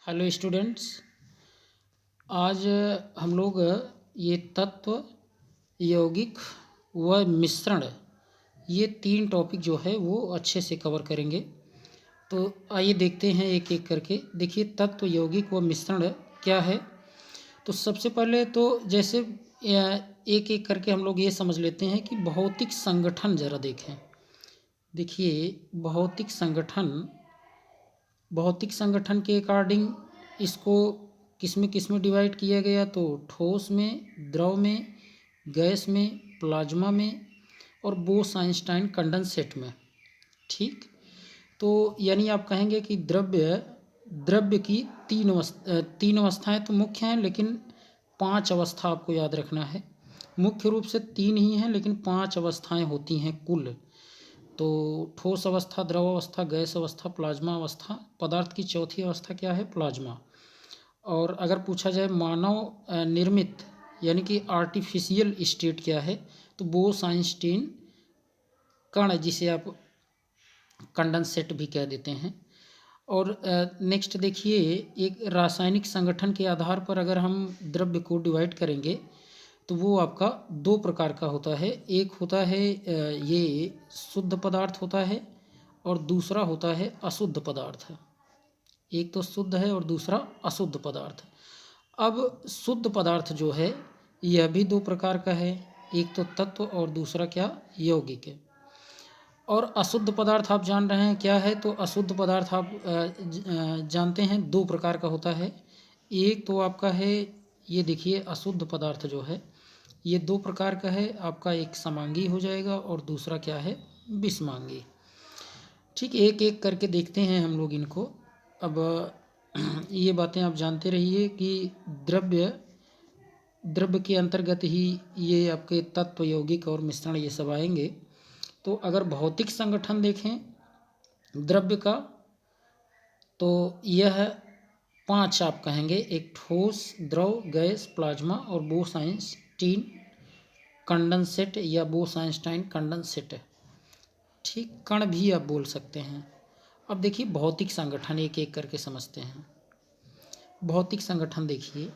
Hello students. आज हम लोग ये तत्व, यौगिक व मिश्रण, ये तीन टॉपिक जो है वो अच्छे से कवर करेंगे। तो आइए देखते हैं एक एक करके। देखिए, तत्व, यौगिक व मिश्रण क्या है। तो सबसे पहले तो जैसे एक एक करके हम लोग ये समझ लेते हैं कि भौतिक संगठन ज़रा देखें। देखिए, भौतिक संगठन के अकॉर्डिंग इसको किस में डिवाइड किया गया, तो ठोस में, द्रव में, गैस में, प्लाज्मा में और बोस आइंस्टाइन कंडेंसेट में। ठीक। तो यानी आप कहेंगे कि द्रव्य की तीन अवस्थाएं तो मुख्य हैं, लेकिन 5 अवस्था आपको याद रखना है। मुख्य रूप से 3 ही हैं, लेकिन 5 अवस्थाएं होती हैं कुल। तो ठोस अवस्था, द्रव अवस्था, गैस अवस्था, प्लाज्मा अवस्था। पदार्थ की चौथी अवस्था क्या है? प्लाज्मा। और अगर पूछा जाए मानव निर्मित यानी कि आर्टिफिशियल स्टेट क्या है, तो बोस आइंस्टीन कण, जिसे आप कंडेंसेट भी कह देते हैं। और नेक्स्ट देखिए, एक रासायनिक संगठन के आधार पर अगर हम द्रव्य को डिवाइड करेंगे तो वो आपका 2 प्रकार का होता है। एक होता है ये शुद्ध पदार्थ होता है, और दूसरा होता है अशुद्ध पदार्थ। एक तो शुद्ध है और दूसरा अशुद्ध पदार्थ। अब शुद्ध पदार्थ जो है यह भी 2 प्रकार का है। एक तो तत्व और दूसरा क्या? यौगिक है। और अशुद्ध पदार्थ आप जान रहे हैं क्या है? तो अशुद्ध पदार्थ आप जानते हैं 2 प्रकार का होता है। एक तो आपका है, ये देखिए, अशुद्ध पदार्थ जो है ये 2 प्रकार का है। आपका एक समांगी हो जाएगा और दूसरा क्या है? विषमांगी। ठीक, एक एक करके देखते हैं हम लोग इनको। अब ये बातें आप जानते रहिए कि द्रव्य के अंतर्गत ही ये आपके तत्व, यौगिक और मिश्रण ये सब आएंगे। तो अगर भौतिक संगठन देखें द्रव्य का, तो यह 5 आप कहेंगे। एक ठोस, द्रव, गैस, प्लाज्मा और बोस आइंस्टीन कंडेंसेट या बोस आइंस्टाइन कंडेंसेट। ठीक, कण भी आप बोल सकते हैं। अब देखिए भौतिक संगठन एक एक करके समझते हैं। भौतिक संगठन देखिए,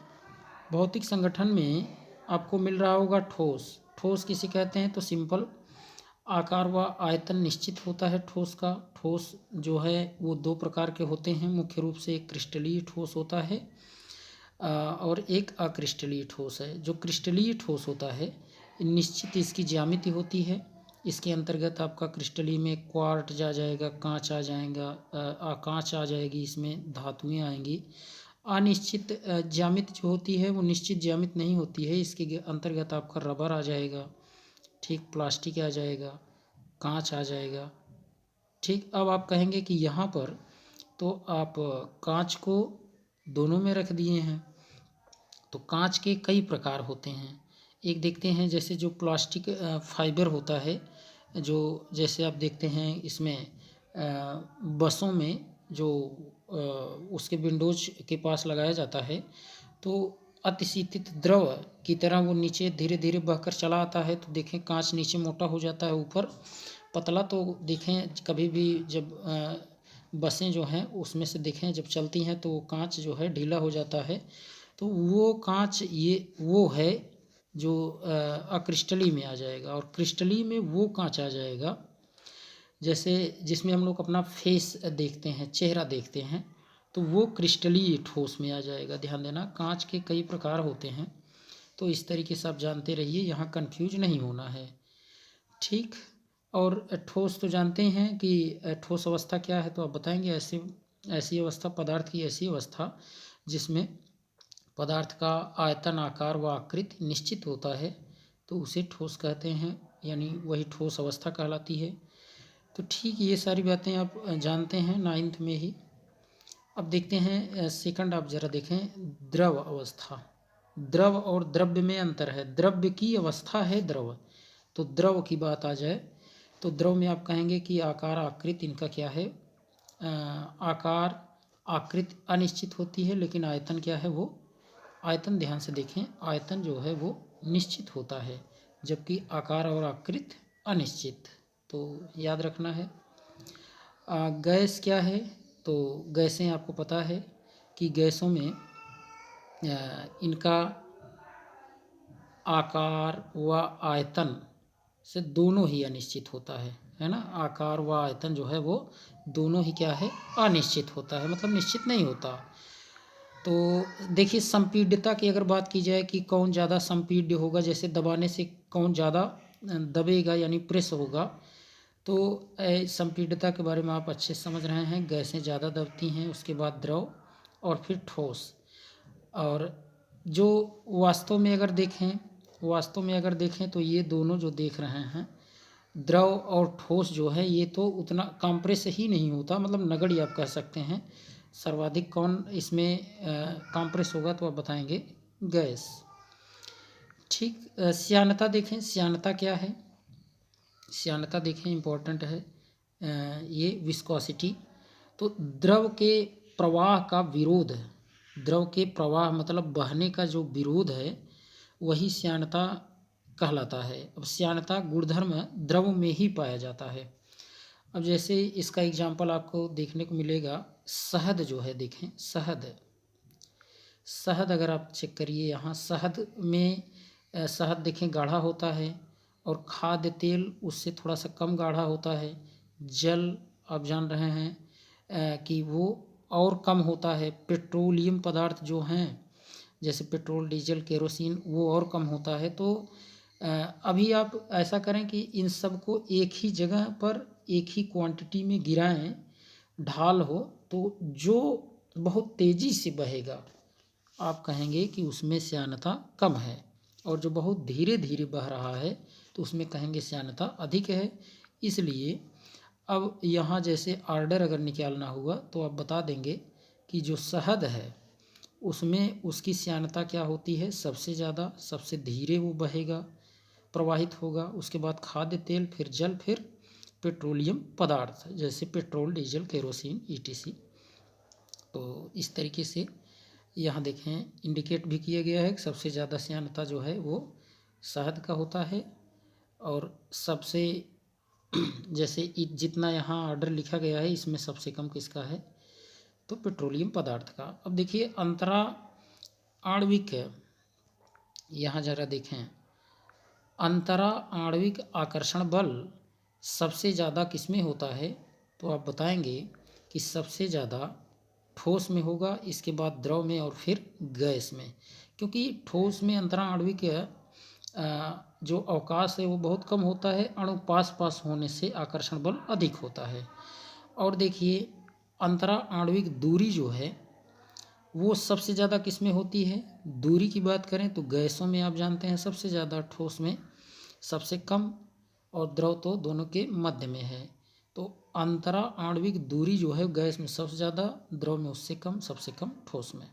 भौतिक संगठन में आपको मिल रहा होगा ठोस। ठोस किसे कहते हैं? तो सिंपल, आकार व आयतन निश्चित होता है ठोस का। ठोस जो है वो 2 प्रकार के होते हैं मुख्य रूप से। एक क्रिस्टलीय ठोस होता है और एक अक्रिस्टलीय ठोस है। जो क्रिस्टलीय ठोस होता है निश्चित इसकी ज्यामिति होती है। इसके अंतर्गत आपका क्रिस्टलीय में क्वार्ट्ज आ जाएगा, कांच आ जाएगा, कांच आ जाएगी, इसमें धातुएं आएंगी। अनिश्चित ज्यामिति जो होती है वो निश्चित ज्यामिति नहीं होती है। इसके अंतर्गत आपका रबर आ जाएगा, ठीक, प्लास्टिक आ जाएगा, कांच आ जाएगा। ठीक, अब आप कहेंगे कि यहाँ पर तो आप कांच को दोनों में रख दिए हैं। तो कांच के कई प्रकार होते हैं। एक देखते हैं, जैसे जो प्लास्टिक फाइबर होता है, जो जैसे आप देखते हैं इसमें बसों में जो उसके विंडोज के पास लगाया जाता है, तो अतिशीतित द्रव की तरह वो नीचे धीरे धीरे बहकर चला आता है। तो देखें कांच नीचे मोटा हो जाता है, ऊपर पतला। तो देखें कभी भी जब बसें जो हैं उसमें से देखें जब चलती हैं तो कांच जो है ढीला हो जाता है। तो वो कांच ये वो है जो अक्रिस्टली में आ जाएगा। और क्रिस्टली में वो कांच आ जाएगा जैसे जिसमें हम लोग अपना फेस देखते हैं, चेहरा देखते हैं, तो वो क्रिस्टलीय ठोस में आ जाएगा। ध्यान देना, कांच के कई प्रकार होते हैं। तो इस तरीके से आप जानते रहिए, यहाँ कंफ्यूज नहीं होना है। ठीक। और ठोस तो जानते हैं कि ठोस अवस्था क्या है, तो आप बताएंगे। ऐसी अवस्था, पदार्थ की ऐसी अवस्था जिसमें पदार्थ का आयतन, आकार व आकृति निश्चित होता है, तो उसे ठोस कहते हैं, यानी वही ठोस अवस्था कहलाती है। तो ठीक, ये सारी बातें आप जानते हैं 9th में ही। अब देखते हैं सेकंड, आप ज़रा देखें द्रव अवस्था। द्रव और द्रव्य में अंतर है। द्रव्य की अवस्था है द्रव। तो द्रव की बात आ जाए तो द्रव में आप कहेंगे कि आकार, आकृति इनका क्या है? आकार, आकृति अनिश्चित होती है, लेकिन आयतन क्या है? वो आयतन, ध्यान से देखें, आयतन जो है वो निश्चित होता है, जबकि आकार और आकृति अनिश्चित। तो याद रखना है। गैस क्या है? तो गैसें आपको पता है कि गैसों में इनका आकार व आयतन से दोनों ही अनिश्चित होता है ना। आकार व आयतन जो है वो दोनों ही क्या है, अनिश्चित होता है, मतलब निश्चित नहीं होता। तो देखिए संपीड्यता की अगर बात की जाए कि कौन ज़्यादा संपीड्य होगा, जैसे दबाने से कौन ज़्यादा दबेगा यानी प्रेस होगा, तो संपीड्यता के बारे में आप अच्छे से समझ रहे हैं। गैसें ज़्यादा दबती हैं, उसके बाद द्रव और फिर ठोस। और जो वास्तव में अगर देखें तो ये दोनों जो देख रहे हैं, द्रव और ठोस जो है ये तो उतना कंप्रेस ही नहीं होता, मतलब नगण्य आप कह सकते हैं। सर्वाधिक कौन इसमें कंप्रेस होगा तो आप बताएंगे गैस। ठीक। श्यानता देखें, श्यानता क्या है, श्यानता देखें इम्पोर्टेंट है। ये विस्कोसिटी, तो द्रव के प्रवाह का विरोध है, द्रव के प्रवाह मतलब बहने का जो विरोध है वही श्यानता कहलाता है। अब श्यानता गुणधर्म द्रव में ही पाया जाता है। अब जैसे इसका एग्जाम्पल आपको देखने को मिलेगा, शहद जो है, देखें शहद अगर आप चेक करिए यहाँ, शहद में शहद देखें गाढ़ा होता है और खाद्य तेल उससे थोड़ा सा कम गाढ़ा होता है। जल आप जान रहे हैं कि वो और कम होता है। पेट्रोलियम पदार्थ जो हैं जैसे पेट्रोल, डीजल, केरोसिन, वो और कम होता है। तो अभी आप ऐसा करें कि इन सब को एक ही जगह पर एक ही क्वांटिटी में गिराएं, ढाल हो, तो जो बहुत तेज़ी से बहेगा आप कहेंगे कि उसमें श्यानता कम है, और जो बहुत धीरे धीरे बह रहा है तो उसमें कहेंगे श्यानता अधिक है। इसलिए अब यहाँ जैसे आर्डर अगर निकालना हुआ तो आप बता देंगे कि जो शहद है उसमें उसकी श्यानता क्या होती है, सबसे ज़्यादा, सबसे धीरे वो बहेगा, प्रवाहित होगा। उसके बाद खाद्य तेल, फिर जल, फिर पेट्रोलियम पदार्थ जैसे पेट्रोल, डीजल, केरोसिन ईटीसी। तो इस तरीके से यहाँ देखें इंडिकेट भी किया गया है कि सबसे ज़्यादा श्यानता जो है वो शहद का होता है, और सबसे जैसे जितना यहाँ ऑर्डर लिखा गया है इसमें सबसे कम किसका है, तो पेट्रोलियम पदार्थ का। अब देखिए अंतरा आणविक, यहाँ जरा देखें, अंतरा आणविक आकर्षण बल सबसे ज़्यादा किस में होता है, तो आप बताएंगे कि सबसे ज़्यादा ठोस में होगा, इसके बाद द्रव में और फिर गैस में। क्योंकि ठोस में अंतरा आणविक जो अवकाश है वो बहुत कम होता है, अणु पास होने से आकर्षण बल अधिक होता है। और देखिए अंतरा आणविक दूरी जो है वो सबसे ज़्यादा किस में होती है, दूरी की बात करें तो गैसों में आप जानते हैं सबसे ज़्यादा, ठोस में सबसे कम, और द्रव तो दोनों के मध्य में है। तो अंतरा आणविक दूरी जो है गैस में सबसे ज़्यादा, द्रव में उससे कम, सबसे कम ठोस में।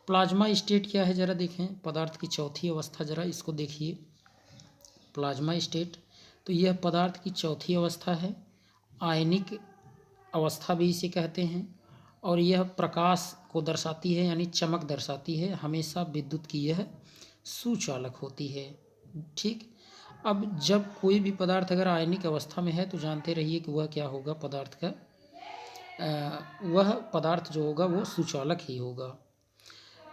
प्लाज्मा स्टेट क्या है जरा देखें, पदार्थ की चौथी अवस्था, जरा इसको देखिए। प्लाज्मा स्टेट, तो यह पदार्थ की चौथी अवस्था है, आयनिक अवस्था भी इसे कहते हैं, और यह प्रकाश को दर्शाती है यानी चमक दर्शाती है, हमेशा विद्युत की यह सुचालक होती है। ठीक। अब जब कोई भी पदार्थ अगर आयनिक अवस्था में है तो जानते रहिए कि वह क्या होगा, पदार्थ का वह पदार्थ जो होगा वो सुचालक ही होगा।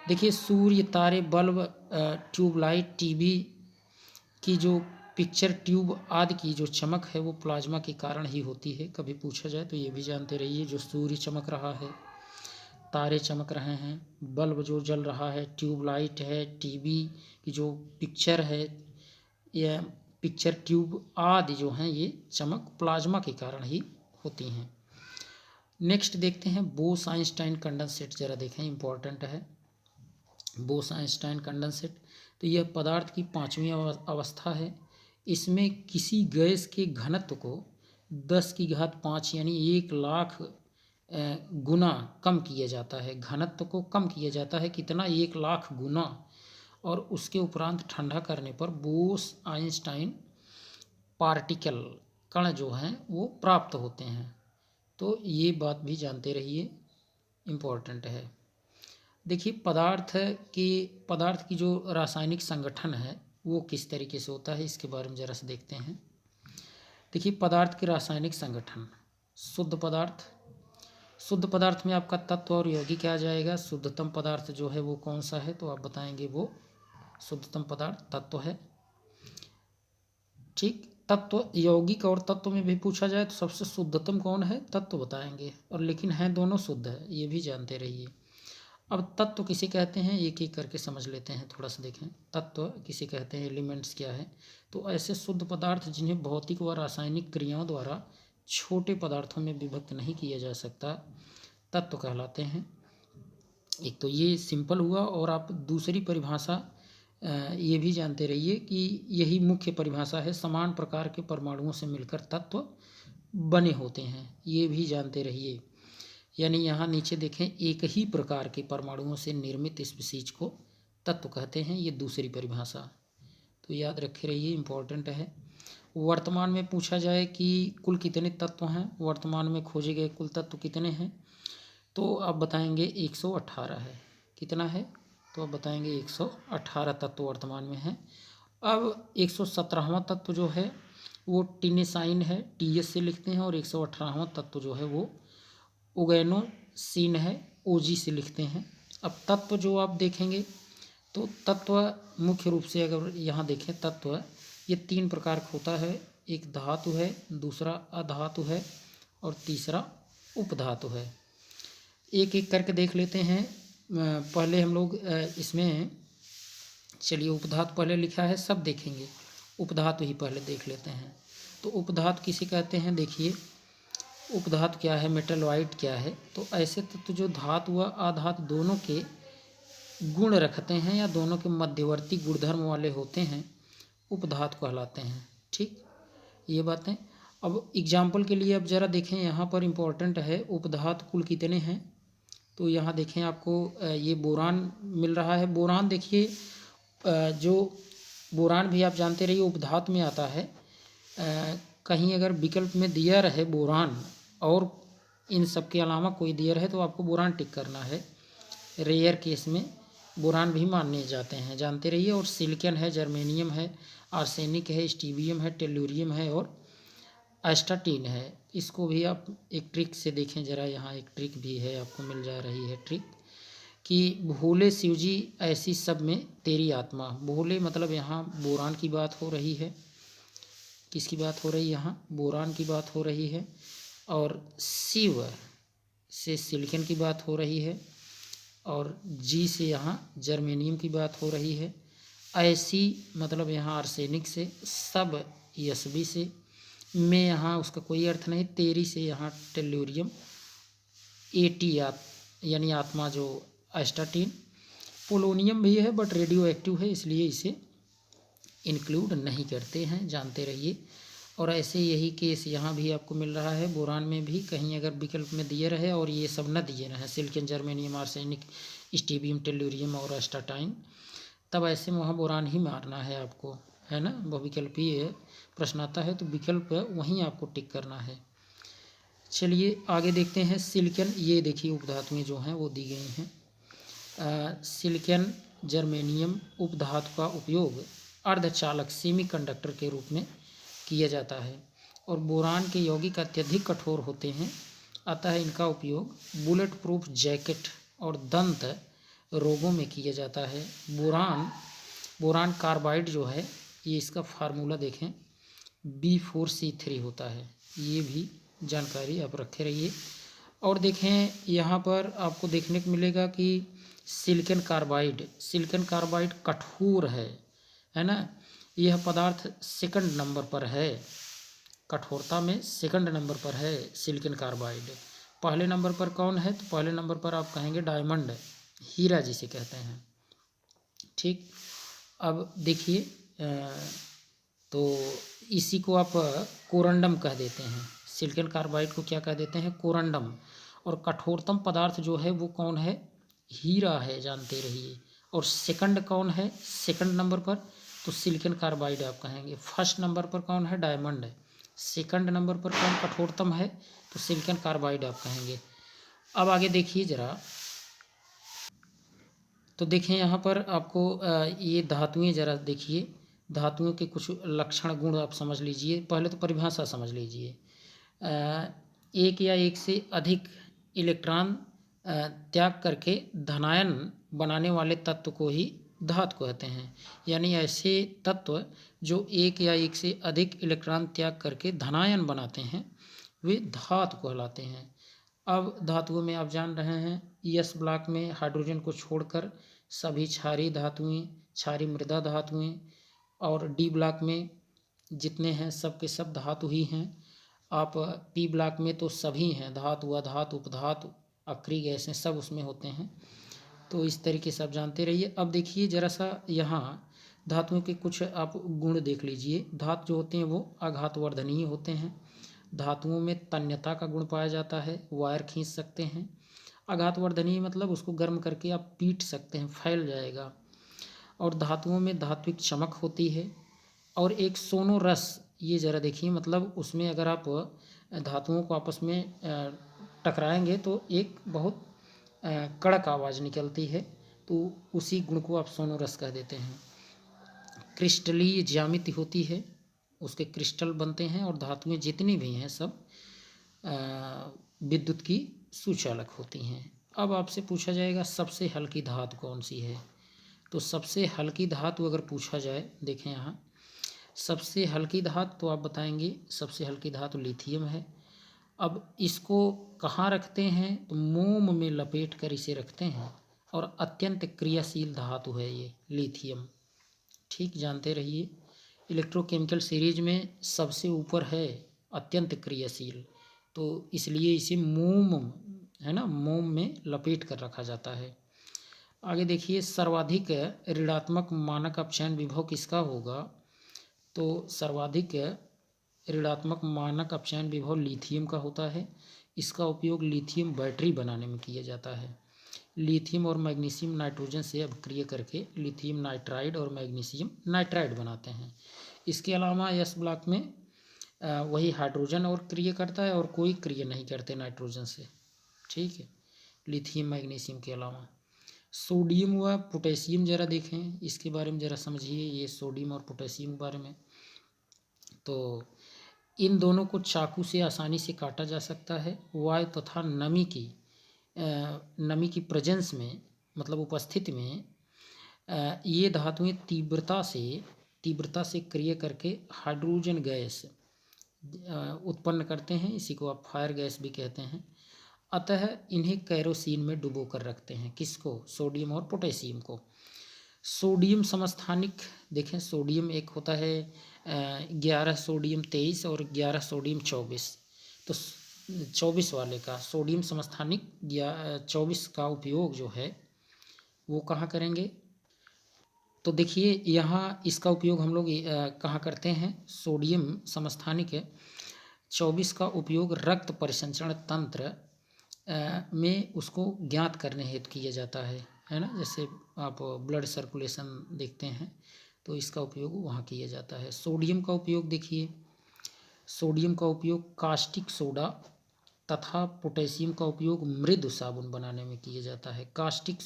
देखिए सूर्य, तारे, बल्ब, ट्यूबलाइट, टीवी की जो पिक्चर ट्यूब आदि की जो चमक है वो प्लाज्मा के कारण ही होती है। कभी पूछा जाए तो ये भी जानते रहिए, जो सूर्य चमक रहा है, तारे चमक रहे हैं, बल्ब जो जल रहा है, ट्यूबलाइट है, टीवी की जो पिक्चर है, यह पिक्चर ट्यूब आदि जो हैं ये चमक प्लाज्मा के कारण ही होती हैं। नेक्स्ट देखते हैं बोस आइंस्टाइन कंडेंसेट, जरा देखें इंपॉर्टेंट है। बोस आइंस्टाइन कंडेंसेट, तो यह पदार्थ की पांचवी अवस्था है। इसमें किसी गैस के घनत्व को 10⁵ यानी 1,00,000 गुना कम किया जाता है। घनत्व को कम किया जाता है कितना, 1,00,000 गुना, और उसके उपरांत ठंडा करने पर बोस आइंस्टाइन पार्टिकल, कण जो हैं वो प्राप्त होते हैं। तो ये बात भी जानते रहिए, इम्पोर्टेंट है। देखिए पदार्थ की जो रासायनिक संगठन है वो किस तरीके से होता है, इसके बारे में जरा से देखते हैं। देखिए पदार्थ के रासायनिक संगठन, शुद्ध पदार्थ, शुद्ध पदार्थ में आपका तत्व और यौगिक आ जाएगा। शुद्धतम पदार्थ जो है वो कौन सा है, तो आप बताएंगे वो शुद्धतम पदार्थ तत्व है। ठीक, तत्व यौगिक और तत्व में भी पूछा जाए तो सबसे शुद्धतम कौन है, तत्व बताएंगे, और लेकिन हैं दोनों शुद्ध है, ये भी जानते रहिए। अब तत्व किसे कहते हैं एक एक करके समझ लेते हैं, थोड़ा सा देखें। तत्व किसे कहते हैं, एलिमेंट्स क्या है, तो ऐसे शुद्ध पदार्थ जिन्हें भौतिक व रासायनिक क्रियाओं द्वारा छोटे पदार्थों में विभक्त नहीं किया जा सकता, तत्व कहलाते हैं। एक तो ये सिंपल हुआ, और आप दूसरी परिभाषा ये भी जानते रहिए कि यही मुख्य परिभाषा है, समान प्रकार के परमाणुओं से मिलकर तत्व बने होते हैं, ये भी जानते रहिए। यानी यहाँ नीचे देखें, एक ही प्रकार के परमाणुओं से निर्मित स्पीशीज को तत्व कहते हैं, ये दूसरी परिभाषा, तो याद रखे रहिए, इम्पोर्टेंट है। वर्तमान में पूछा जाए कि कुल कितने तत्व हैं, वर्तमान में खोजे गए कुल तत्व कितने हैं, तो आप बताएंगे 118 है। कितना है, तो आप बताएंगे 118 तत्व वर्तमान में हैं। अब 117वां तत्व जो है वो टिनेसाइन है, TS से लिखते हैं, और 118वां तत्व जो है वो ओगैनोसिन है, OG से लिखते हैं। अब तत्व जो आप देखेंगे तो तत्व मुख्य रूप से अगर यहाँ देखें, तत्व ये 3 प्रकार का होता है, एक धातु है, दूसरा अधातु है, और तीसरा उपधातु है। एक एक करके देख लेते हैं। पहले हम लोग इसमें, चलिए उपधातु पहले लिखा है, सब देखेंगे, उपधातु ही पहले देख लेते हैं। तो उपधातु किसे कहते हैं, देखिए उपधातु क्या है, मेटलॉइड क्या है, तो ऐसे तत्व जो धातु व अधातु दोनों के गुण रखते हैं या दोनों के मध्यवर्ती गुणधर्म वाले होते हैं, उपधातु कहलाते हैं। ठीक, ये बातें। अब एग्जाम्पल के लिए अब जरा देखें, यहाँ पर इम्पोर्टेंट है, उपधातु कुल कितने हैं, तो यहाँ देखें आपको ये बोरान मिल रहा है। बोरान देखिए, जो बोरान भी आप जानते रहिए उपधातु में आता है। कहीं अगर विकल्प में दिया रहे बोरान और इन सब के अलावा कोई दिया रहे तो आपको बोरान टिक करना है। रेयर केस में बोरान भी माने जाते हैं, जानते रहिए। और सिलिकॉन है, जर्मेनियम है, आर्सेनिक है, स्टीबियम है, टेल्यूरियम है, और एस्टाटीन है। इसको भी आप एक ट्रिक से देखें जरा, यहाँ एक ट्रिक भी है, आपको मिल जा रही है ट्रिक, कि भोले शिवजी ऐसी सब में तेरी आत्मा। भोले मतलब यहाँ बोरान की बात हो रही है, किसकी बात हो रही है, यहाँ बोरान की बात हो रही है, और शिव से सिलिकॉन की बात हो रही है, और जी से यहाँ जर्मेनियम की बात हो रही है। ऐसी मतलब यहाँ आर्सेनिक से, सब यसबी से, में यहाँ उसका कोई अर्थ नहीं, तेरी से यहाँ टेल्यूरियम, एटी यानी आत्मा जो एस्टाटीन, पोलोनियम भी है बट रेडियो एक्टिव है इसलिए इसे इंक्लूड नहीं करते हैं, जानते रहिए। और ऐसे यही केस यहाँ भी आपको मिल रहा है। बोरान में भी कहीं अगर विकल्प में दिए रहे और ये सब न दिए रहे, सिलिकॉन, जर्मेनियम, आर्सेनिक, स्टीबियम, टेल्यूरियम और एस्टाटाइन, तब ऐसे में वहाँ बोरान ही मारना है आपको, है ना। बहुविकल्पीय प्रश्न आता है तो विकल्प वहीं आपको टिक करना है। चलिए आगे देखते हैं। सिलिकॉन, ये देखिए उपधातुएँ जो हैं वो दी गई हैं। सिलिकॉन, जर्मेनियम उपधातु का उपयोग अर्धचालक सेमीकंडक्टर के रूप में किया जाता है, और बोरान के यौगिक अत्यधिक कठोर होते हैं, अतः इनका उपयोग बुलेट प्रूफ जैकेट और दंत रोगों में किया जाता है। बोरान कार्बाइड जो है, ये इसका फार्मूला देखें, B4C3 होता है, ये भी जानकारी आप रखे रहिए। और देखें यहाँ पर आपको देखने को मिलेगा कि सिलिकॉन कार्बाइड कठोर है ना। यह पदार्थ सेकंड नंबर पर है, कठोरता में सेकंड नंबर पर है सिलिकॉन कार्बाइड। पहले नंबर पर कौन है, तो पहले नंबर पर आप कहेंगे डायमंड, हीरा जिसे कहते हैं। ठीक, अब देखिए, तो इसी को आप कोरंडम कह देते हैं, सिलिकॉन कार्बाइड को क्या कह देते हैं, कोरंडम। और कठोरतम पदार्थ जो है वो कौन है, हीरा है, जानते रहिए। और सेकंड कौन है, सेकंड नंबर पर, तो सिलिकॉन कार्बाइड आप कहेंगे। फर्स्ट नंबर पर कौन है, डायमंड है। सेकंड नंबर पर कौन कठोरतम है, तो सिलिकॉन कार्बाइड आप कहेंगे। अब आगे देखिए जरा, तो देखें यहाँ पर आपको ये धातुएं जरा देखिए, धातुओं के कुछ लक्षण गुण आप समझ लीजिए। पहले तो परिभाषा समझ लीजिए। एक या एक से अधिक इलेक्ट्रॉन त्याग करके धनायन बनाने वाले तत्व को ही धातु कहते हैं। यानी ऐसे तत्व जो एक या एक से अधिक इलेक्ट्रॉन त्याग करके धनायन बनाते हैं वे धातु कहलाते हैं। अब धातुओं में आप जान रहे हैं एस ब्लॉक में हाइड्रोजन को छोड़कर सभी क्षारीय धातुएं, क्षारीय मृदा धातुएं, और डी ब्लॉक में जितने हैं सब के सब धातु ही हैं। आप पी ब्लॉक में तो सभी हैं, धातु, अधातु, उपधातु, अक्रिय गैसें सब उसमें होते हैं। तो इस तरीके से आप जानते रहिए। अब देखिए ज़रा सा यहाँ धातुओं के कुछ आप गुण देख लीजिए। धातु जो होते हैं वो आघातवर्धनीय होते हैं। धातुओं में तन्यता का गुण पाया जाता है, वायर खींच सकते हैं। आघातवर्धनीय मतलब उसको गर्म करके आप पीट सकते हैं, फैल जाएगा। और धातुओं में धात्विक चमक होती है। और एक सोनोरस, ये ज़रा देखिए, मतलब उसमें अगर आप धातुओं को आपस में टकराएंगे तो एक बहुत कड़क आवाज़ निकलती है, तो उसी गुण को आप सोनोरस कह देते हैं। क्रिस्टलीय ज्यामिति होती है, उसके क्रिस्टल बनते हैं, और धातुएं जितनी भी हैं सब विद्युत की सुचालक होती हैं। अब आपसे पूछा जाएगा सबसे हल्की धातु कौन सी है। तो सबसे हल्की धातु अगर पूछा जाए, देखें यहाँ सबसे हल्की धातु, तो आप बताएंगे सबसे हल्की धातु लिथियम है। अब इसको कहाँ रखते हैं, तो मोम में लपेट कर इसे रखते हैं, और अत्यंत क्रियाशील धातु है ये लिथियम। ठीक, जानते रहिए। इलेक्ट्रोकेमिकल सीरीज में सबसे ऊपर है अत्यंत क्रियाशील, तो इसलिए इसे मोम, है ना, मोम में लपेट कर रखा जाता है। आगे देखिए, सर्वाधिक ऋणात्मक मानक अपचयन विभव किसका होगा। तो सर्वाधिक ऋणात्मक मानक अपचयन विभव लिथियम का होता है। इसका उपयोग लिथियम बैटरी बनाने में किया जाता है। लिथियम और मैग्नीशियम नाइट्रोजन से अभिक्रिया करके लिथियम नाइट्राइड और मैग्नीशियम नाइट्राइड बनाते हैं। इसके अलावा एस ब्लॉक में वही हाइड्रोजन और क्रिया करता है, और कोई क्रिया नहीं करते नाइट्रोजन से। ठीक है, लिथियम मैग्नीशियम के अलावा सोडियम व पोटेशियम जरा देखें, इसके बारे में जरा समझिए, ये सोडियम और पोटेशियम के बारे में। तो इन दोनों को चाकू से आसानी से काटा जा सकता है। वायु तथा नमी की प्रेजेंस में, मतलब उपस्थिति में, ये धातुएं तीव्रता से क्रिया करके हाइड्रोजन गैस उत्पन्न करते हैं। इसी को आप फायर गैस भी कहते हैं। अतः इन्हें कैरोसिन में डुबो कर रखते हैं। किसको, सोडियम और पोटेशियम को। सोडियम समस्थानिक देखें, सोडियम एक होता है 11 सोडियम 23 और 11 सोडियम 24। तो 24 वाले का सोडियम समस्थानिक 24 का उपयोग जो है वो कहाँ करेंगे। तो देखिए यहाँ इसका उपयोग हम लोग कहाँ करते हैं। सोडियम समस्थानिक 24 का उपयोग रक्त परिसंचरण तंत्र में उसको ज्ञात करने हेतु किया जाता है ना। जैसे आप ब्लड सर्कुलेशन देखते हैं तो इसका उपयोग वहाँ किया जाता है। सोडियम का उपयोग देखिए, सोडियम का उपयोग कास्टिक सोडा तथा पोटेशियम का उपयोग मृदु साबुन बनाने में किया जाता है। कास्टिक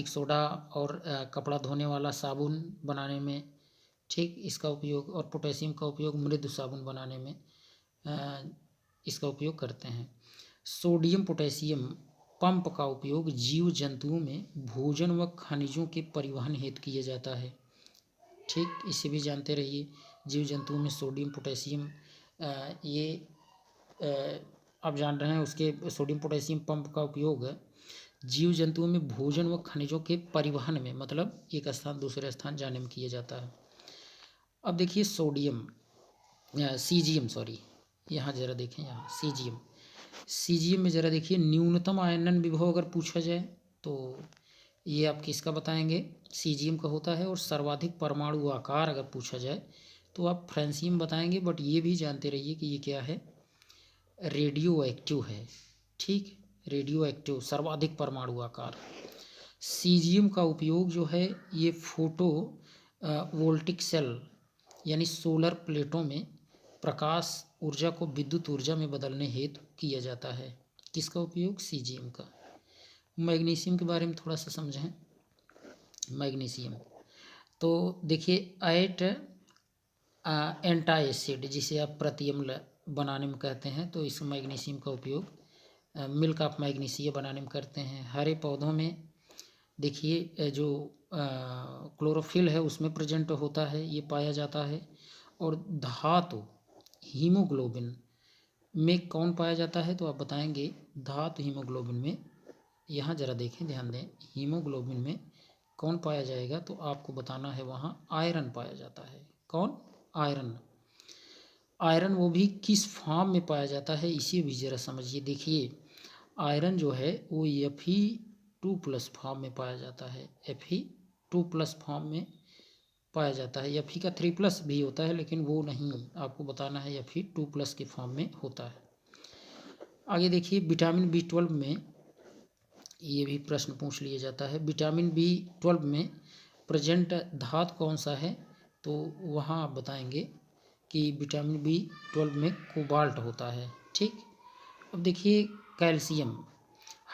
सोडा और कपड़ा धोने वाला साबुन बनाने में, ठीक, इसका उपयोग, और पोटेशियम का उपयोग मृदु साबुन बनाने में इसका उपयोग करते हैं। सोडियम पोटेशियम पंप का उपयोग जीव जंतुओं में भोजन व खनिजों के परिवहन हेतु किया जाता है। ठीक, इसे भी जानते रहिए। जीव जंतुओं में सोडियम पोटेशियम ये आप जान रहे हैं, उसके सोडियम पोटेशियम पंप का उपयोग जीव जंतुओं में भोजन व खनिजों के परिवहन में, मतलब एक स्थान दूसरे स्थान जाने में किया जाता है। अब देखिए सोडियम सीजियम, सॉरी, यहाँ जरा देखें, यहाँ सीजियम में जरा देखिए, न्यूनतम आयनन विभव अगर पूछा जाए तो ये आप किसका बताएंगे, सीजियम का होता है। और सर्वाधिक परमाणु आकार अगर पूछा जाए तो आप फ्रांसियम बताएंगे। बट ये भी जानते रहिए कि ये क्या है, रेडियो एक्टिव है। ठीक, रेडियो एक्टिव, सर्वाधिक परमाणु आकार। सीजियम का उपयोग जो है ये फोटो वोल्टिक सेल यानी सोलर प्लेटों में प्रकाश ऊर्जा को विद्युत ऊर्जा में बदलने हेतु किया जाता है। किसका उपयोग, सीजियम का। मैग्नीशियम के बारे में थोड़ा सा समझें। मैग्नीशियम तो देखिए, एट एंटाएसिड, जिसे आप बनाने में कहते हैं, तो इस मैग्नीशियम का उपयोग मिल्क ऑफ मैग्नीशिया बनाने में करते हैं। हरे पौधों में देखिए जो क्लोरोफिल है उसमें प्रेजेंट होता है, ये पाया जाता है। और धातु हीमोग्लोबिन में कौन पाया जाता है, तो आप बताएंगे धातु हीमोग्लोबिन में। यहाँ जरा देखें, ध्यान दें, हीमोग्लोबिन में कौन पाया जाएगा, तो आपको बताना है वहाँ आयरन पाया जाता है। कौन? आयरन। आयरन वो भी किस फॉर्म में पाया जाता है, इसे भी ज़रा समझिए। देखिए आयरन जो है वो Fe2+ फॉर्म में पाया जाता है, Fe2+ फॉर्म में पाया जाता है। Fe का 3+ भी होता है, लेकिन वो नहीं, आपको बताना है Fe2+ के फॉर्म में होता है। आगे देखिए विटामिन B12 में, ये भी प्रश्न पूछ लिया जाता है, विटामिन B12 में प्रेजेंट धातु कौन सा है, तो वहाँ आप बताएंगे कि विटामिन B12 में कोबाल्ट होता है। ठीक। अब देखिए कैल्शियम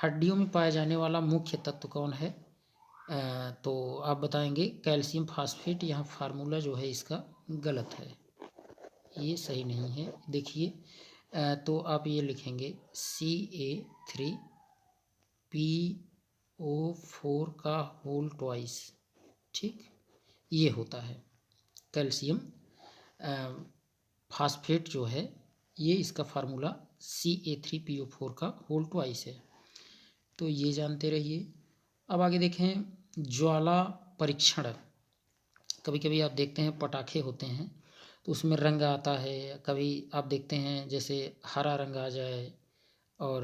हड्डियों में पाया जाने वाला मुख्य तत्व कौन है, तो आप बताएंगे कैल्शियम फास्फेट। यहाँ फार्मूला जो है इसका गलत है, ये सही नहीं है। देखिए तो आप ये लिखेंगे Ca3PO4 का होल ट्वाइस। ठीक, ये होता है कैल्शियम फास्फेट जो है, ये इसका फार्मूला Ca3PO4 का होल ट्वाइस है। तो ये जानते रहिए। अब आगे देखें ज्वाला परीक्षण। कभी कभी आप देखते हैं पटाखे होते हैं तो उसमें रंग आता है, कभी आप देखते हैं जैसे हरा रंग आ जाए और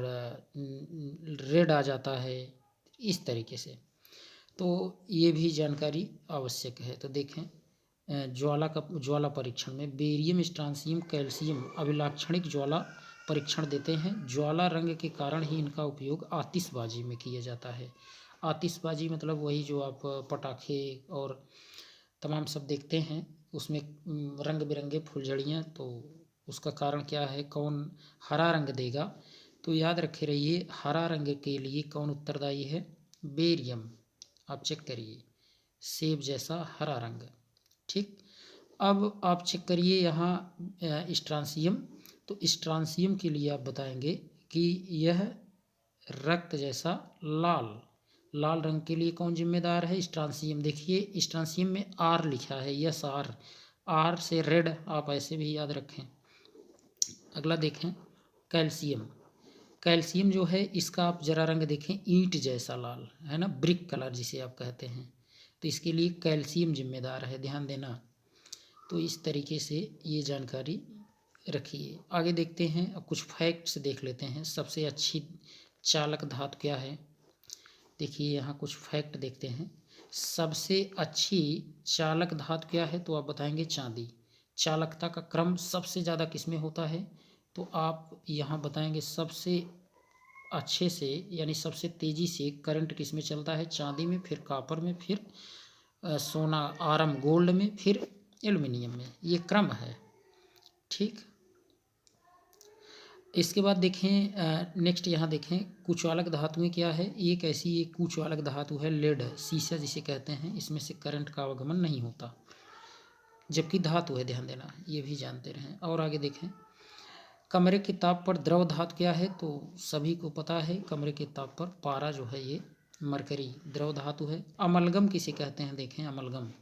रेड आ जाता है, इस तरीके से। तो ये भी जानकारी आवश्यक है। तो देखें ज्वाला परीक्षण में बेरियम, स्ट्रांसियम, कैल्शियम अभिलाक्षणिक ज्वाला परीक्षण देते हैं। ज्वाला रंग के कारण ही इनका उपयोग आतिशबाजी में किया जाता है। आतिशबाजी मतलब वही जो आप पटाखे और तमाम सब देखते हैं, उसमें रंग बिरंगे फुलझड़ियाँ, तो उसका कारण क्या है, कौन हरा रंग देगा, तो याद रखे रहिए हरा रंग के लिए कौन उत्तरदायी है, बेरियम। आप चेक करिए, सेब जैसा हरा रंग। ठीक। अब आप चेक करिए यहाँ स्ट्रांसियम, तो स्ट्रांसियम के लिए आप बताएंगे कि यह रक्त जैसा लाल लाल रंग के लिए कौन जिम्मेदार है, स्ट्रांसियम। देखिए स्ट्रांसियम में आर लिखा है, यस आर, आर से रेड, आप ऐसे भी याद रखें। अगला देखें कैल्शियम। कैल्शियम जो है इसका आप जरा रंग देखें, ईंट जैसा लाल है ना, ब्रिक कलर जिसे आप कहते हैं, तो इसके लिए कैल्शियम जिम्मेदार है, ध्यान देना। तो इस तरीके से ये जानकारी रखिए। आगे देखते हैं, अब कुछ फैक्ट्स देख लेते हैं। सबसे अच्छी चालक धातु क्या है, देखिए यहाँ कुछ फैक्ट देखते हैं। सबसे अच्छी चालक धातु क्या है, तो आप बताएंगे चांदी। चालकता का क्रम सबसे ज़्यादा किस में होता है, तो आप यहाँ बताएंगे सबसे अच्छे से, यानी सबसे तेज़ी से करंट किस में चलता है, चांदी में, फिर कॉपर में, फिर सोना आरम गोल्ड में, फिर एल्युमिनियम में, ये क्रम है। ठीक। इसके बाद देखें नेक्स्ट, यहाँ देखें कुचालक धातुएं क्या है। एक ऐसी एक कुचालक धातु है लेड, सीसा जिसे कहते हैं, इसमें से करंट का आवागमन नहीं होता, जबकि धातु है, ध्यान देना, ये भी जानते रहें। और आगे देखें कमरे के ताप पर द्रव धातु क्या है, तो सभी को पता है कमरे के ताप पर पारा जो है ये मरकरी द्रव धातु है। अमलगम किसे कहते हैं, देखें अमलगम।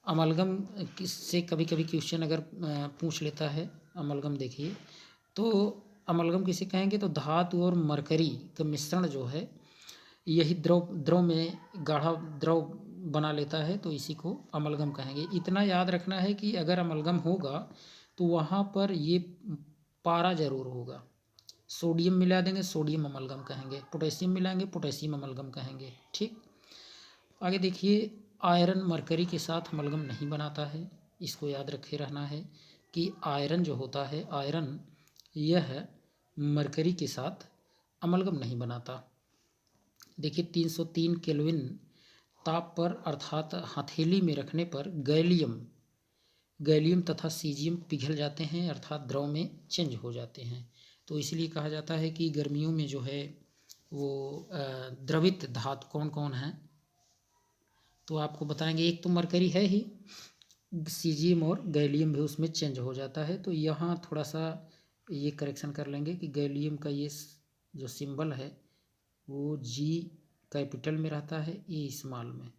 अमलगम से कभी कभी क्वेश्चन अगर पूछ लेता है, अमलगम देखिए, तो अमलगम किसे कहेंगे, तो धातु और मरकरी का मिश्रण जो है, यही द्रव में गाढ़ा द्रव बना लेता है, तो इसी को अमलगम कहेंगे। इतना याद रखना है कि अगर अमलगम होगा तो वहाँ पर ये पारा जरूर होगा। सोडियम मिला देंगे, सोडियम अमलगम कहेंगे, पोटेशियम मिलाएंगे, पोटेशियम अमलगम कहेंगे। ठीक। आगे देखिए आयरन मरकरी के साथ अमलगम नहीं बनाता है, इसको याद रखे रहना है कि आयरन जो होता है, आयरन यह मरकरी के साथ अमलगम नहीं बनाता। देखिए 303 केल्विन ताप पर अर्थात हथेली में रखने पर गैलियम तथा सीजियम पिघल जाते हैं, अर्थात द्रव में चेंज हो जाते हैं। तो इसलिए कहा जाता है कि गर्मियों में जो है वो द्रवित धातु कौन कौन है, तो आपको बताएंगे एक तो मरकरी है ही, सीजियम और गैलियम भी उसमें चेंज हो जाता है। तो यहाँ थोड़ा सा ये करेक्शन कर लेंगे कि गैलियम का ये जो सिंबल है वो जी कैपिटल में रहता है, ए स्मॉल में,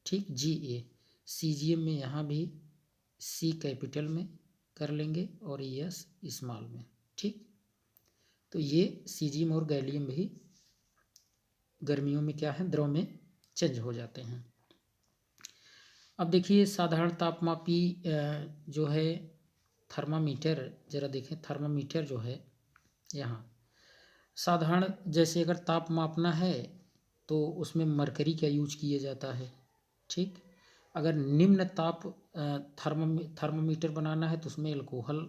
ठीक, जी ए। सीजियम में यहाँ भी सी कैपिटल में कर लेंगे और एस स्मॉल में, ठीक। तो ये सीजियम और गैलियम भी गर्मियों में क्या है, द्रव में चेंज हो जाते हैं। अब देखिए साधारण तापमापी जो है थर्मामीटर, जरा देखें थर्मामीटर जो है यहाँ साधारण, जैसे अगर ताप मापना है तो उसमें मरकरी का यूज किया जाता है, ठीक। अगर निम्न ताप थर्मामीटर बनाना है तो उसमें अल्कोहल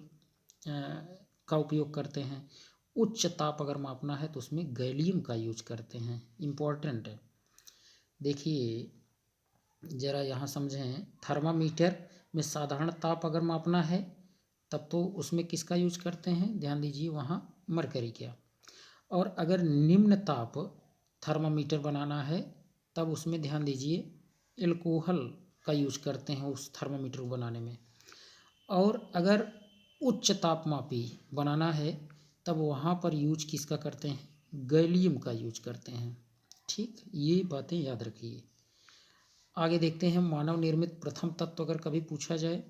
का उपयोग करते हैं। उच्च ताप अगर मापना है तो उसमें गैलियम का यूज करते हैं। इम्पोर्टेंट है, देखिए ज़रा यहाँ समझें, थर्मामीटर में साधारण ताप अगर मापना है तब तो उसमें किसका यूज करते हैं, ध्यान दीजिए वहाँ मरकरी का। और अगर निम्न ताप थर्मामीटर बनाना है तब उसमें ध्यान दीजिए एल्कोहल का यूज करते हैं उस थर्मामीटर को बनाने में। और अगर उच्च तापमापी बनाना है तब वहाँ पर यूज किसका करते हैं, गैलियम का यूज करते हैं, ठीक। ये बातें याद रखिए। आगे देखते हैं मानव निर्मित प्रथम तत्व अगर कभी पूछा जाए,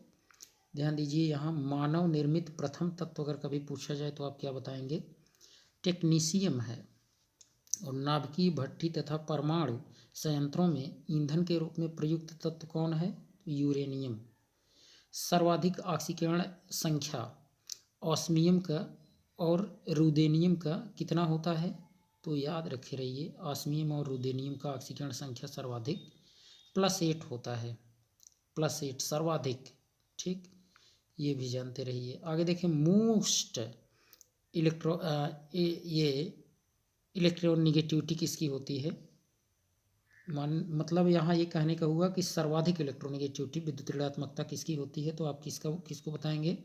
ध्यान दीजिए यहाँ मानव निर्मित प्रथम तत्व अगर कभी पूछा जाए तो आप क्या बताएंगे, टेक्नीशियम है। और नाभिकीय भट्ठी तथा परमाणु संयंत्रों में ईंधन के रूप में प्रयुक्त तत्व कौन है, यूरेनियम। सर्वाधिक ऑक्सीकरण संख्या ऑस्मियम का और रुदेनियम का कितना होता है, तो याद रखे रहिए ऑस्मियम और रुदेनियम का ऑक्सीकरण संख्या सर्वाधिक +8 होता है, +8 सर्वाधिक, ठीक। ये भी जानते रहिए। आगे देखें मोस्ट ये इलेक्ट्रोनिगेटिविटी किसकी होती है, मतलब यहाँ ये कहने का हुआ कि सर्वाधिक इलेक्ट्रोनिगेटिविटी विद्युत ऋणात्मकता किसकी होती है, तो आप किसको बताएंगे,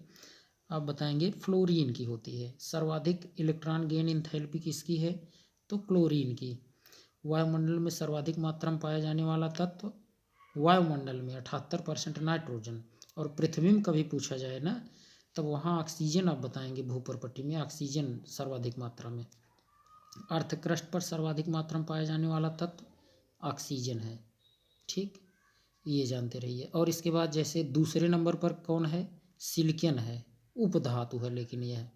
आप बताएंगे फ्लोरीन की होती है। सर्वाधिक इलेक्ट्रॉन गेन इंथैल्पी किसकी है, तो क्लोरीन की। वायुमंडल में सर्वाधिक मात्रा में पाया जाने वाला तत्व, वायुमंडल में 78% नाइट्रोजन। और पृथ्वी में कभी पूछा जाए ना तब वहाँ ऑक्सीजन आप बताएंगे, भूपर्पट्टी में ऑक्सीजन सर्वाधिक मात्रा में। अर्थ क्रस्ट पर सर्वाधिक मात्रा में पाया जाने वाला तत्व ऑक्सीजन है, ठीक। ये जानते रहिए। और इसके बाद जैसे दूसरे नंबर पर कौन है, सिलिकॉन है, उपधातु है। लेकिन यह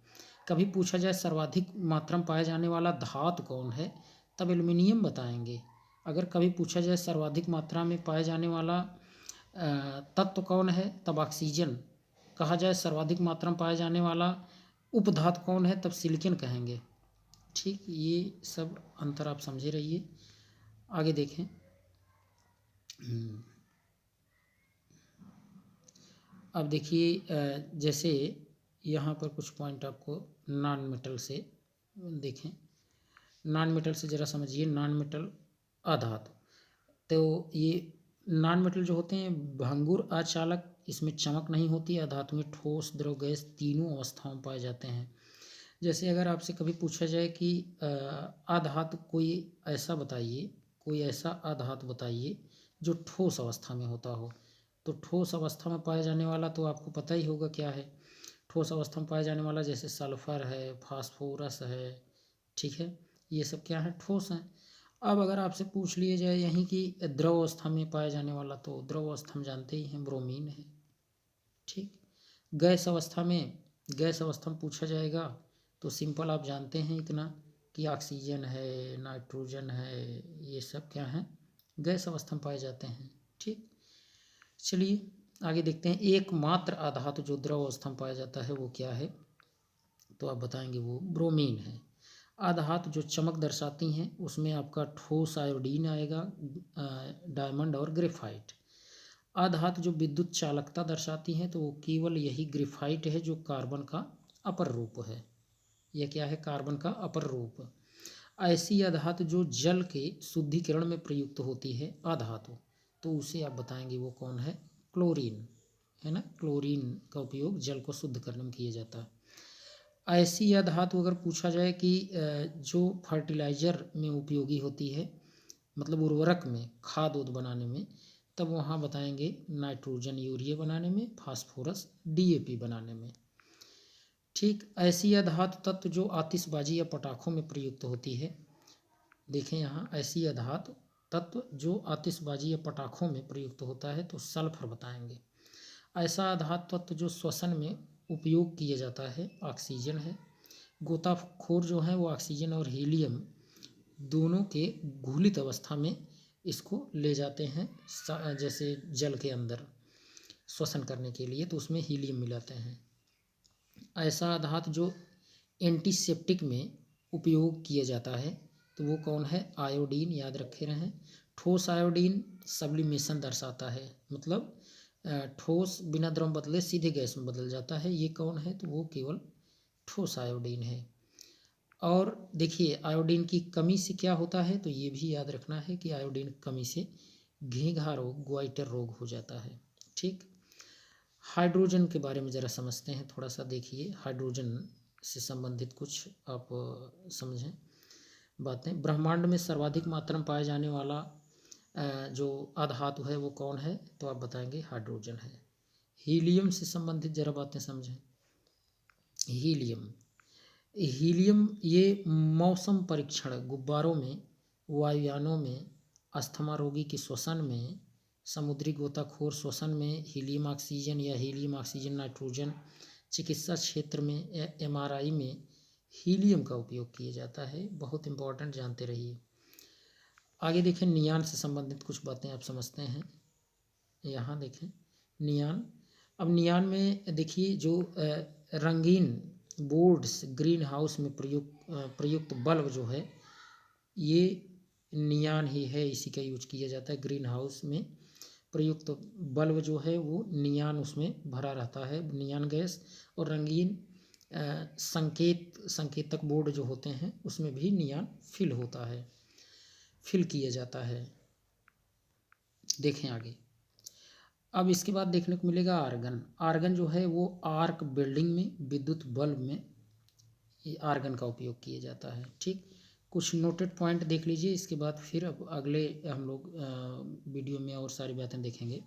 कभी पूछा जाए सर्वाधिक मात्रा में पाया जाने वाला धातु कौन है, तब एल्युमिनियम बताएंगे। अगर कभी पूछा जाए सर्वाधिक मात्रा में पाया जाने वाला तत्व कौन है, तब ऑक्सीजन। कहा जाए सर्वाधिक मात्रा में पाया जाने वाला उपधातु कौन है, तब सिलिकॉन कहेंगे, ठीक। ये सब अंतर आप समझे रहिए। आगे देखें, अब देखिए जैसे यहाँ पर कुछ पॉइंट आपको नॉन मेटल से देखें, नॉन मेटल से ज़रा समझिए। नॉन मेटल अधातु, तो ये नॉन मेटल जो होते हैं भंगुर अचालक, इसमें चमक नहीं होती। अधातु में ठोस द्रव गैस तीनों अवस्थाओं में पाए जाते हैं। जैसे अगर आपसे कभी पूछा जाए कि अधातु कोई ऐसा बताइए, कोई ऐसा अधातु बताइए जो ठोस अवस्था में होता हो, तो ठोस अवस्था में पाया जाने वाला तो आपको पता ही होगा क्या है। ठोस अवस्था में पाया जाने वाला जैसे सल्फर है, फास्फोरस है, ठीक है, ये सब क्या है, ठोस हैं। अब अगर आपसे पूछ लिए जाए यहीं कि द्रव अवस्था में पाया जाने वाला, तो द्रव अवस्था में जानते ही हैं ब्रोमीन है, ठीक। गैस अवस्था में पूछा जाएगा तो सिंपल आप जानते हैं इतना कि ऑक्सीजन है, नाइट्रोजन है, ये सब क्या हैं, गैस अवस्था में पाए जाते हैं, ठीक। चलिए आगे देखते हैं। एकमात्र अधातु जो द्रव अवस्था में पाया जाता है वो क्या है, तो आप बताएंगे वो ब्रोमीन है। अधातु जो चमक दर्शाती हैं उसमें आपका ठोस आयोडीन आएगा, डायमंड और ग्रेफाइट। अधातु जो विद्युत चालकता दर्शाती हैं तो वो केवल यही ग्रेफाइट है जो कार्बन का अपर रूप है। यह क्या है, कार्बन का अपर रूप। ऐसी अधातु जो जल के शुद्धिकरण में प्रयुक्त होती है अधातु, तो उसे आप बताएंगे वो कौन है, क्लोरीन है ना। क्लोरीन का उपयोग जल को शुद्ध करने में किया जाता है। ऐसी अधातु अगर पूछा जाए कि जो फर्टिलाइज़र में उपयोगी होती है, मतलब उर्वरक में, खाद उद बनाने में, तब वहाँ बताएंगे नाइट्रोजन यूरिया बनाने में, फास्फोरस डीएपी बनाने में। ठीक, ऐसी अधातु तत्व जो आतिशबाजी या पटाखों में प्रयुक्त होती है। देखें यहाँ, ऐसी अधातु तत्व जो आतिशबाजी या पटाखों में प्रयुक्त होता है तो सल्फर बताएंगे। ऐसा अधातु तत्व जो श्वसन में उपयोग किया जाता है ऑक्सीजन है। गोताखोर जो है वो ऑक्सीजन और हीलियम दोनों के घुलित अवस्था में इसको ले जाते हैं, जैसे जल के अंदर श्वसन करने के लिए, तो उसमें हीलियम मिलाते हैं। ऐसा धातु जो एंटीसेप्टिक में उपयोग किया जाता है तो वो कौन है? आयोडीन। याद रखे रहें। ठोस आयोडीन सब्लिमेशन दर्शाता है, मतलब ठोस बिना द्रव बदले सीधे गैस में बदल जाता है। ये कौन है? तो वो केवल ठोस आयोडीन है। और देखिए आयोडीन की कमी से क्या होता है, तो ये भी याद रखना है कि आयोडीन की कमी से घेंघा रोग, ग्वाइटर रोग हो जाता है। ठीक, हाइड्रोजन के बारे में ज़रा समझते हैं थोड़ा सा। देखिए हाइड्रोजन से संबंधित कुछ आप समझें बातें। ब्रह्मांड में सर्वाधिक मात्रा में पाए जाने वाला जो अधातु है वो कौन है? तो आप बताएंगे हाइड्रोजन है। हीलियम से संबंधित ज़रा बातें समझें। हीलियम ये मौसम परीक्षण, गुब्बारों में, वायुयानों में, अस्थमा रोगी के श्वसन में, समुद्री गोताखोर श्वसन में हीलियम ऑक्सीजन या हीलियम ऑक्सीजन नाइट्रोजन, चिकित्सा क्षेत्र में MRI में हीलियम का उपयोग किया जाता है। बहुत इंपॉर्टेंट, जानते रहिए। आगे देखें, नियान से संबंधित कुछ बातें आप समझते हैं। यहाँ देखें नियान। अब नियान में देखिए जो रंगीन बोर्ड्स ग्रीन हाउस में प्रयुक्त बल्ब जो है ये नियान ही है, इसी का यूज किया जाता है। ग्रीन हाउस में प्रयुक्त बल्ब जो है वो नियान उसमें भरा रहता है, नियान गैस। और रंगीन संकेतक बोर्ड जो होते हैं उसमें भी नियान फिल होता है, फिल किया जाता है। देखें आगे। अब इसके बाद देखने को मिलेगा आर्गन। आर्गन जो है वो आर्क बिल्डिंग में, विद्युत बल्ब में ये आर्गन का उपयोग किया जाता है। ठीक, कुछ नोटेड पॉइंट देख लीजिए। इसके बाद फिर अब अगले हम लोग वीडियो में और सारी बातें देखेंगे।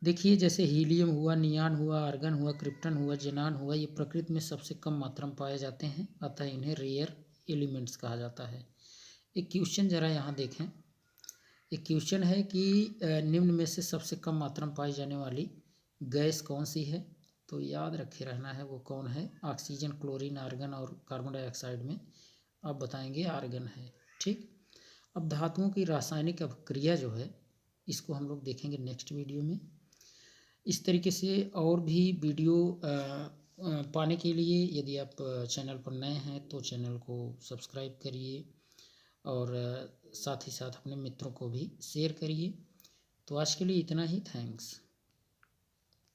देखिए जैसे हीलियम हुआ, नियान हुआ, आर्गन हुआ, क्रिप्टन हुआ, जेनान हुआ, ये प्रकृति में सबसे कम मात्रा में पाए जाते हैं, अतः इन्हें रेयर एलिमेंट्स कहा जाता है। एक क्वेश्चन ज़रा यहाँ देखें। एक क्वेश्चन है कि निम्न में से सबसे कम मात्रा में पाई जाने वाली गैस कौन सी है? तो याद रखे रहना है वो कौन है? ऑक्सीजन, क्लोरीन, आर्गन और कार्बन डाइऑक्साइड में आप बताएंगे आर्गन है। ठीक, अब धातुओं की रासायनिक अभिक्रिया जो है इसको हम लोग देखेंगे नेक्स्ट वीडियो में। इस तरीके से और भी वीडियो पाने के लिए यदि आप चैनल पर नए हैं तो चैनल को सब्सक्राइब करिए और साथ ही साथ अपने मित्रों को भी शेयर करिए। तो आज के लिए इतना ही। थैंक्स।